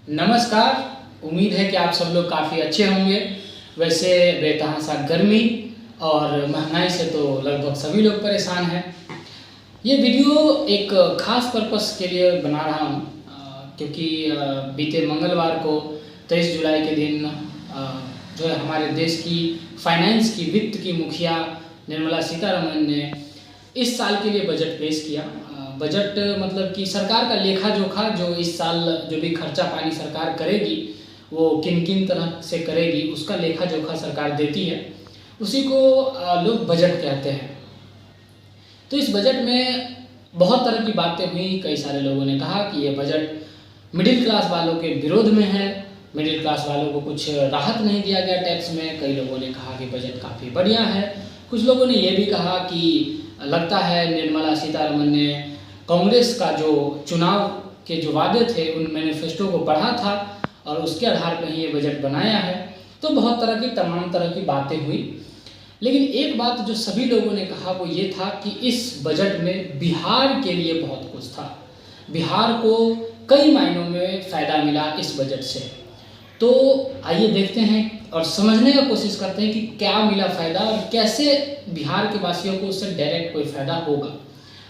नमस्कार। उम्मीद है कि आप सब लोग काफ़ी अच्छे होंगे। वैसे बेतहाशा गर्मी और महंगाई से तो लगभग सभी लोग परेशान हैं। ये वीडियो एक ख़ास पर्पस के लिए बना रहा हूँ क्योंकि बीते मंगलवार को 23 जुलाई के दिन जो है हमारे देश की फाइनेंस की वित्त की मुखिया निर्मला सीतारमण ने इस साल के लिए बजट पेश किया। बजट मतलब कि सरकार का लेखा जोखा, जो इस साल जो भी खर्चा पानी सरकार करेगी वो किन किन तरह से करेगी उसका लेखा जोखा सरकार देती है, उसी को लोग बजट कहते हैं। तो इस बजट में बहुत तरह की बातें हुई। कई सारे लोगों ने कहा कि ये बजट मिडिल क्लास वालों के विरोध में है, मिडिल क्लास वालों को कुछ राहत नहीं दिया गया टैक्स में। कई लोगों ने कहा कि बजट काफ़ी बढ़िया है। कुछ लोगों ने ये भी कहा कि लगता है निर्मला सीतारमण ने कांग्रेस का जो चुनाव के जो वादे थे उन मैनिफेस्टो को पढ़ा था और उसके आधार पर ही ये बजट बनाया है। तो बहुत तरह की तमाम तरह की बातें हुई, लेकिन एक बात जो सभी लोगों ने कहा वो ये था कि इस बजट में बिहार के लिए बहुत कुछ था। बिहार को कई मायनों में फ़ायदा मिला इस बजट से। तो आइए देखते हैं और समझने का कोशिश करते हैं कि क्या मिला फ़ायदा और कैसे बिहार के वासियों को उससे डायरेक्ट कोई फ़ायदा होगा।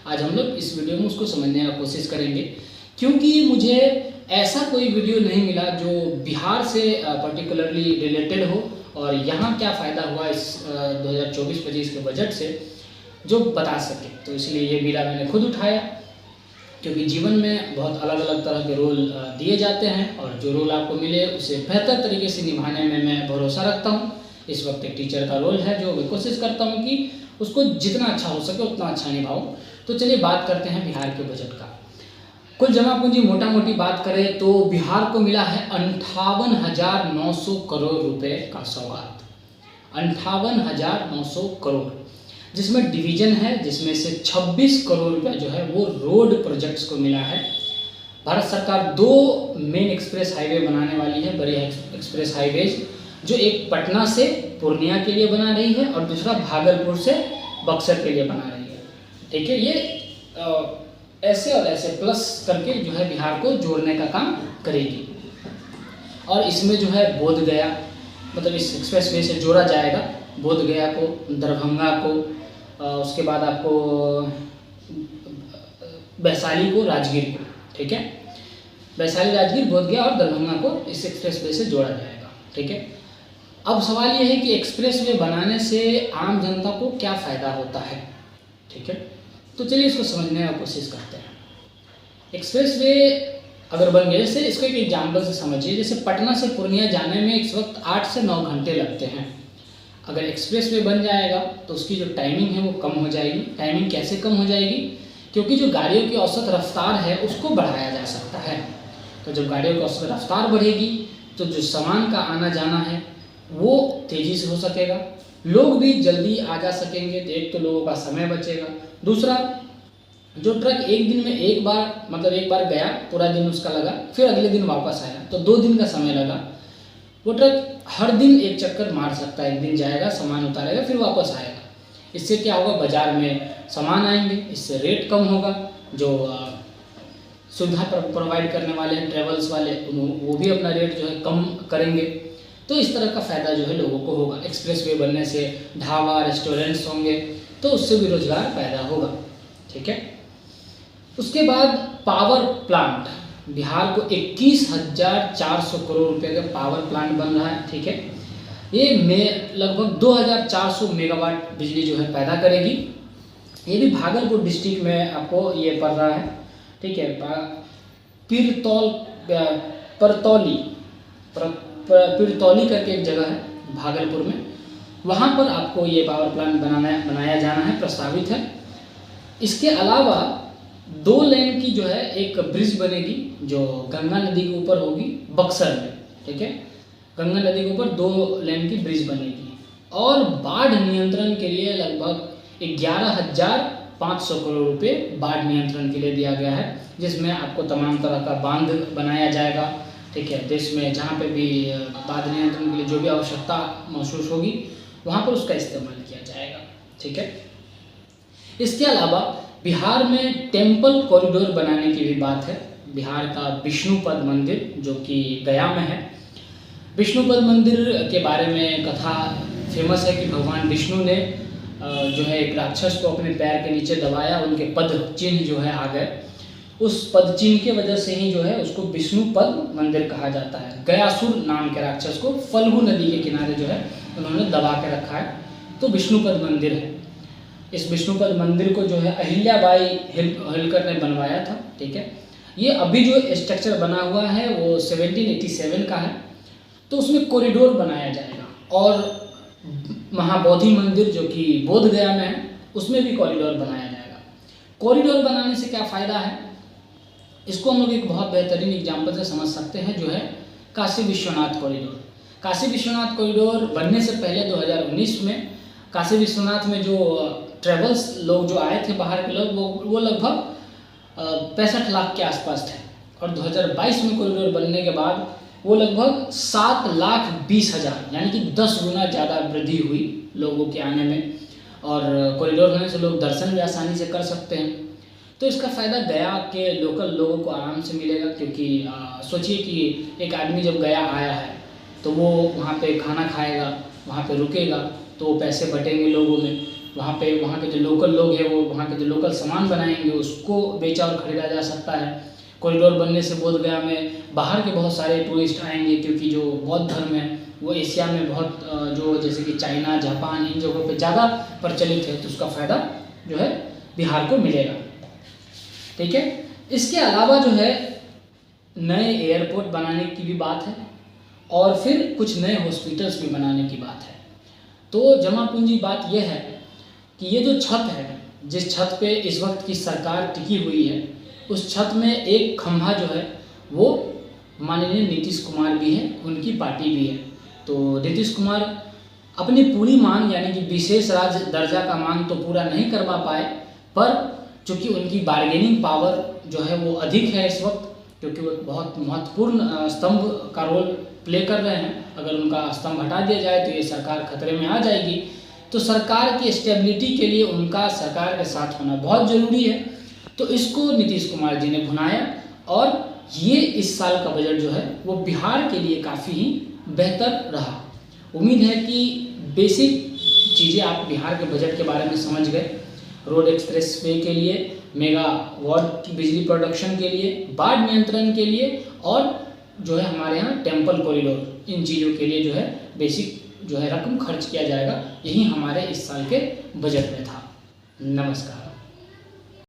आज हम लोग इस वीडियो में उसको समझने का कोशिश करेंगे, क्योंकि मुझे ऐसा कोई वीडियो नहीं मिला जो बिहार से पर्टिकुलरली रिलेटेड हो और यहाँ क्या फ़ायदा हुआ इस 2024-25 के बजट से जो बता सके। तो इसलिए ये बीड़ा मैंने खुद उठाया, क्योंकि जीवन में बहुत अलग अलग तरह के रोल दिए जाते हैं और जो रोल आपको मिले उसे बेहतर तरीके से निभाने में मैं भरोसा रखता हूँ। इस वक्त एक टीचर का रोल है जो मैं कोशिश करता हूँ कि उसको जितना अच्छा हो सके उतना अच्छा निभाऊँ। तो चलिए बात करते हैं बिहार के बजट का। कुल जमा पूंजी मोटा मोटी बात करें तो बिहार को मिला है 58,900 करोड़ रुपए का सौगात। 58,900 करोड़, जिसमें डिवीजन है, जिसमें से 26 करोड़ रुपए जो है वो रोड प्रोजेक्ट्स को मिला है। भारत सरकार 2 मेन एक्सप्रेस हाईवे बनाने वाली है, बड़े एक्सप्रेस हाईवेज, जो एक पटना से पूर्णिया के लिए बना रही है और दूसरा भागलपुर से बक्सर के लिए बना रही है। ठीक है, ये ऐसे और ऐसे प्लस करके जो है बिहार को जोड़ने का काम करेगी। और इसमें जो है बोधगया, मतलब इस एक्सप्रेस वे से जोड़ा जाएगा बोधगया को, दरभंगा को, उसके बाद आपको वैशाली को, राजगीर को। ठीक है, वैशाली, राजगीर, बोधगया और दरभंगा को इस एक्सप्रेस वे से जोड़ा जाएगा। ठीक है, अब सवाल ये है कि एक्सप्रेस वे बनाने से आम जनता को क्या फ़ायदा होता है। ठीक है, तो चलिए इसको समझने की कोशिश करते हैं। एक्सप्रेस वे अगर बन गए, जैसे इसको एक एग्जाम्पल से समझिए। जैसे पटना से पूर्णिया जाने में इस वक्त 8 से 9 घंटे लगते हैं। अगर एक्सप्रेस वे बन जाएगा तो उसकी जो टाइमिंग है वो कम हो जाएगी। टाइमिंग कैसे कम हो जाएगी? क्योंकि जो गाड़ियों की औसत रफ्तार है उसको बढ़ाया जा सकता है। तो जब गाड़ियों की औसत रफ्तार बढ़ेगी तो जो सामान का आना जाना है वो तेज़ी से हो सकेगा, लोग भी जल्दी आ जा सकेंगे। तो एक तो लोगों का समय बचेगा, दूसरा जो ट्रक एक दिन में एक बार गया, पूरा दिन उसका लगा, फिर अगले दिन वापस आया तो 2 दिन का समय लगा। वो ट्रक हर दिन एक चक्कर मार सकता है, एक दिन जाएगा, सामान उतारेगा, फिर वापस आएगा। इससे क्या होगा? बाज़ार में सामान आएंगे, इससे रेट कम होगा। जो सुविधा प्रोवाइड करने वाले हैं ट्रेवल्स वाले, वो भी अपना रेट जो है कम करेंगे। तो इस तरह का फ़ायदा जो है लोगों को होगा। एक्सप्रेस वे बनने से ढाबा, रेस्टोरेंट्स होंगे तो उससे भी रोजगार पैदा होगा। ठीक है, उसके बाद पावर प्लांट, बिहार को 21,400 करोड़ रुपए का पावर प्लांट बन रहा है। ठीक है, ये लगभग 2,400 मेगावाट बिजली जो है पैदा करेगी। ये भी भागलपुर डिस्ट्रिक्ट में आपको ये पड़ रहा है। ठीक है, पिरतौली करके एक जगह है भागलपुर में, वहाँ पर आपको ये पावर प्लांट बनाया जाना है, प्रस्तावित है। इसके अलावा 2 लेन की जो है एक ब्रिज बनेगी जो गंगा नदी के ऊपर होगी बक्सर में। ठीक है, गंगा नदी के ऊपर 2 लेन की ब्रिज बनेगी। और बाढ़ नियंत्रण के लिए लगभग 11,500 करोड़ रुपए बाढ़ नियंत्रण के लिए दिया गया है, जिसमें आपको तमाम तरह का बांध बनाया जाएगा। ठीक है, देश में जहाँ पे भी बाढ़ नियंत्रण के लिए जो भी आवश्यकता महसूस होगी वहाँ पर उसका इस्तेमाल किया जाएगा। ठीक है, इसके अलावा बिहार में टेम्पल कॉरिडोर बनाने की भी बात है। बिहार का विष्णुपद मंदिर जो कि गया में है। विष्णुपद मंदिर के बारे में कथा फेमस है कि भगवान विष्णु ने जो है एक राक्षस को अपने पैर के नीचे दबाया, उनके पद चिन्ह जो है आ गए। उस पद चिन्ह की वजह से ही जो है उसको विष्णुपद मंदिर कहा जाता है। गयासुर नाम के राक्षस को फल्गु नदी के किनारे जो है उन्होंने दबा के रखा है, तो विष्णुपद मंदिर है। इस विष्णुपद मंदिर को जो है अहिल्याबाई होलकर ने बनवाया था। ठीक है, ये अभी जो स्ट्रक्चर बना हुआ है वो 1787 का है। तो उसमें कॉरिडोर बनाया जाएगा और महाबोधि मंदिर जो कि बोध गया में है उसमें भी कॉरिडोर बनाया जाएगा। कॉरिडोर बनाने से क्या फ़ायदा है, इसको हम लोग एक बहुत बेहतरीन एग्जाम्पल से समझ सकते हैं, जो है काशी विश्वनाथ कॉरिडोर। काशी विश्वनाथ कॉरिडोर बनने से पहले 2019 में काशी विश्वनाथ में जो ट्रेवल्स लोग जो आए थे बाहर के लोग, वो लगभग 65 लाख के आसपास थे, और 2022 में कॉरिडोर बनने के बाद वो लगभग 7,20,000 यानी कि 10 गुना ज़्यादा वृद्धि हुई लोगों के आने में। और कॉरिडोर होने से लोग दर्शन भी आसानी से कर सकते हैं। तो इसका फ़ायदा गया के लोकल लोगों को आराम से मिलेगा, क्योंकि सोचिए कि एक आदमी जब गया आया है तो वो वहाँ पे खाना खाएगा, वहाँ पे रुकेगा, तो वो पैसे बटेंगे लोगों में। वहाँ के जो लोकल लोग हैं वो वहाँ के जो लोकल सामान बनाएंगे उसको बेचा और ख़रीदा जा सकता है। कॉरिडोर बनने से बोध गया में बाहर के बहुत सारे टूरिस्ट आएंगे, क्योंकि जो बौद्ध धर्म है वो एशिया में बहुत जो जैसे कि चाइना, जापान, इन जगहों पे ज़्यादा प्रचलित है, तो उसका फ़ायदा जो है बिहार को मिलेगा। ठीक है, इसके अलावा जो है नए एयरपोर्ट बनाने की भी बात है और फिर कुछ नए हॉस्पिटल्स भी बनाने की बात है। तो जमा पूंजी बात यह है कि ये जो छत है, जिस छत पे इस वक्त की सरकार टिकी हुई है, उस छत में एक खंभा जो है वो माननीय नीतीश कुमार भी है, उनकी पार्टी भी है। तो नीतीश कुमार अपनी पूरी मांग यानी कि विशेष राज्य दर्जा का मांग तो पूरा नहीं करवा पाए, पर चूँकि उनकी बार्गेनिंग पावर जो है वो अधिक है इस वक्त, क्योंकि वो बहुत महत्वपूर्ण स्तंभ का रोल प्ले कर रहे हैं। अगर उनका स्तंभ हटा दिया जाए तो ये सरकार खतरे में आ जाएगी। तो सरकार की स्टेबिलिटी के लिए उनका सरकार के साथ होना बहुत ज़रूरी है। तो इसको नीतीश कुमार जी ने भुनाया और ये इस साल का बजट जो है वो बिहार के लिए काफ़ी ही बेहतर रहा। उम्मीद है कि बेसिक चीज़ें आप बिहार के बजट के बारे में समझ गए। रोड एक्सप्रेस वे के लिए, मेगा वाट की बिजली प्रोडक्शन के लिए, बाढ़ नियंत्रण के लिए और जो है हमारे यहाँ टेम्पल कॉरिडोर, इन चीज़ों के लिए जो है बेसिक जो है रकम खर्च किया जाएगा। यही हमारे इस साल के बजट में था। नमस्कार।